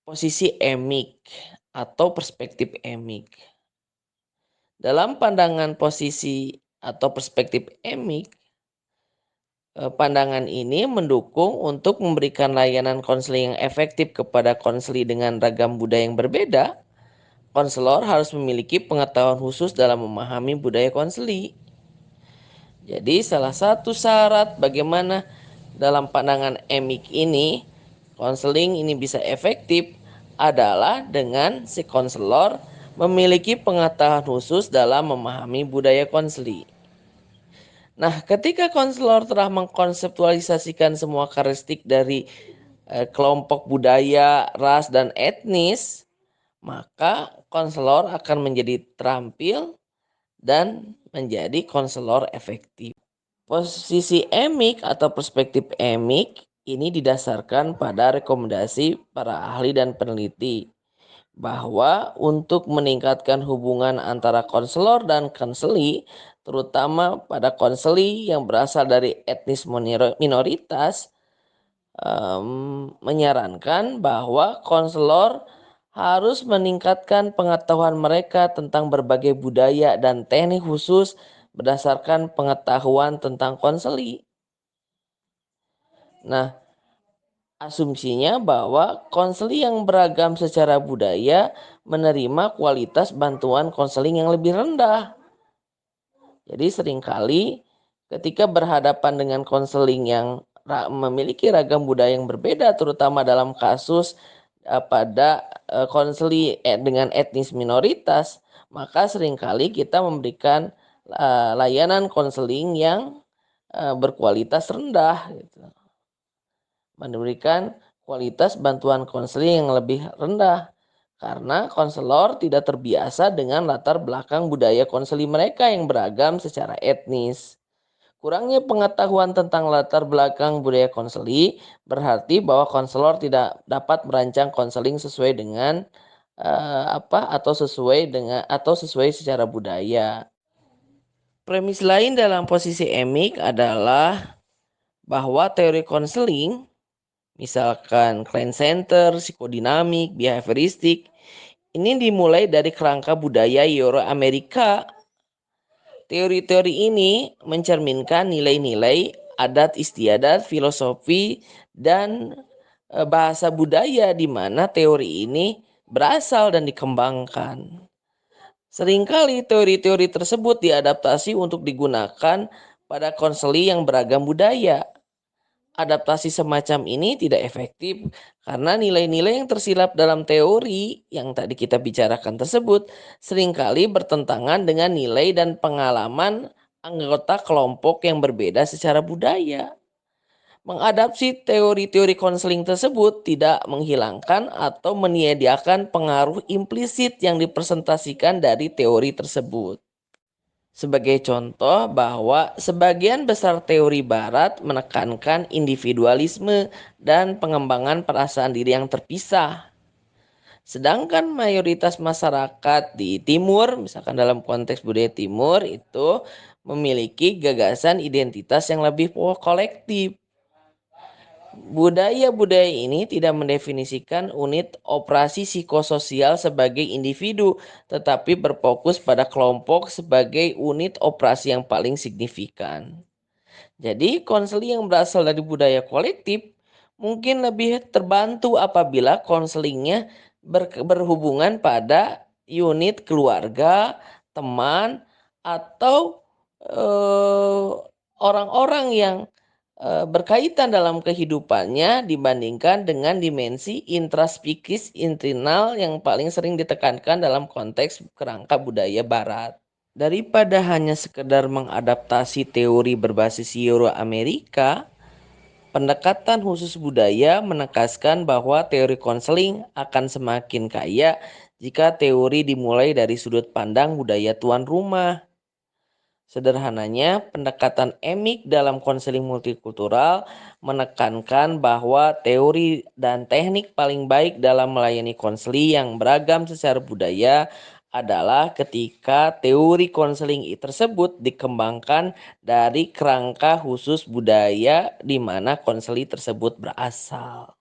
Posisi emik atau perspektif emik. Dalam pandangan posisi atau perspektif emik, pandangan ini mendukung untuk memberikan layanan konseling yang efektif kepada konseli dengan ragam budaya yang berbeda. Konselor harus memiliki pengetahuan khusus dalam memahami budaya konseli. Jadi salah satu syarat bagaimana dalam pandangan emik ini konseling ini bisa efektif adalah dengan si konselor memiliki pengetahuan khusus dalam memahami budaya konseli. Nah, ketika konselor telah mengkonseptualisasikan semua karakteristik dari kelompok budaya, ras, dan etnis, maka konselor akan menjadi terampil dan menjadi konselor efektif. Posisi emik atau perspektif emik ini didasarkan pada rekomendasi para ahli dan peneliti bahwa untuk meningkatkan hubungan antara konselor dan konseli, terutama pada konseli yang berasal dari etnis minoritas, menyarankan bahwa konselor harus meningkatkan pengetahuan mereka tentang berbagai budaya dan teknik khusus berdasarkan pengetahuan tentang konseli. Nah, asumsinya bahwa konseli yang beragam secara budaya menerima kualitas bantuan konseling yang lebih rendah. Jadi seringkali ketika berhadapan dengan konseling yang memiliki ragam budaya yang berbeda, terutama dalam kasus pada konseli dengan etnis minoritas, maka seringkali kita memberikan layanan konseling yang berkualitas rendah, gitu. Memberikan kualitas bantuan konseling yang lebih rendah karena konselor tidak terbiasa dengan latar belakang budaya konseli mereka yang beragam secara etnis. Kurangnya pengetahuan tentang latar belakang budaya konseli berarti bahwa konselor tidak dapat merancang konseling sesuai dengan atau sesuai secara budaya. Premis lain dalam posisi emik adalah bahwa teori konseling, misalkan client center, psikodinamik, behavioristik, ini dimulai dari kerangka budaya Euro-Amerika. Teori-teori ini mencerminkan nilai-nilai adat istiadat, filosofi, dan bahasa budaya di mana teori ini berasal dan dikembangkan. Seringkali teori-teori tersebut diadaptasi untuk digunakan pada konseli yang beragam budaya. Adaptasi semacam ini tidak efektif karena nilai-nilai yang tersilap dalam teori yang tadi kita bicarakan tersebut seringkali bertentangan dengan nilai dan pengalaman anggota kelompok yang berbeda secara budaya. Mengadaptasi teori-teori konseling tersebut tidak menghilangkan atau menyediakan pengaruh implisit yang dipresentasikan dari teori tersebut. Sebagai contoh bahwa sebagian besar teori barat menekankan individualisme dan pengembangan perasaan diri yang terpisah. Sedangkan mayoritas masyarakat di timur, misalkan dalam konteks budaya timur itu memiliki gagasan identitas yang lebih kolektif. Budaya-budaya ini tidak mendefinisikan unit operasi psikososial sebagai individu, tetapi berfokus pada kelompok sebagai unit operasi yang paling signifikan. Jadi, konseling yang berasal dari budaya kolektif mungkin lebih terbantu apabila konselingnya berhubungan pada unit keluarga, teman, atau orang-orang yang berkaitan dalam kehidupannya dibandingkan dengan dimensi intraspikis internal yang paling sering ditekankan dalam konteks kerangka budaya barat. Daripada hanya sekedar mengadaptasi teori berbasis Euro-Amerika, pendekatan khusus budaya menekankan bahwa teori konseling akan semakin kaya jika teori dimulai dari sudut pandang budaya tuan rumah. Sederhananya, pendekatan emik dalam konseling multikultural menekankan bahwa teori dan teknik paling baik dalam melayani konseli yang beragam secara budaya adalah ketika teori konseling tersebut dikembangkan dari kerangka khusus budaya di mana konseli tersebut berasal.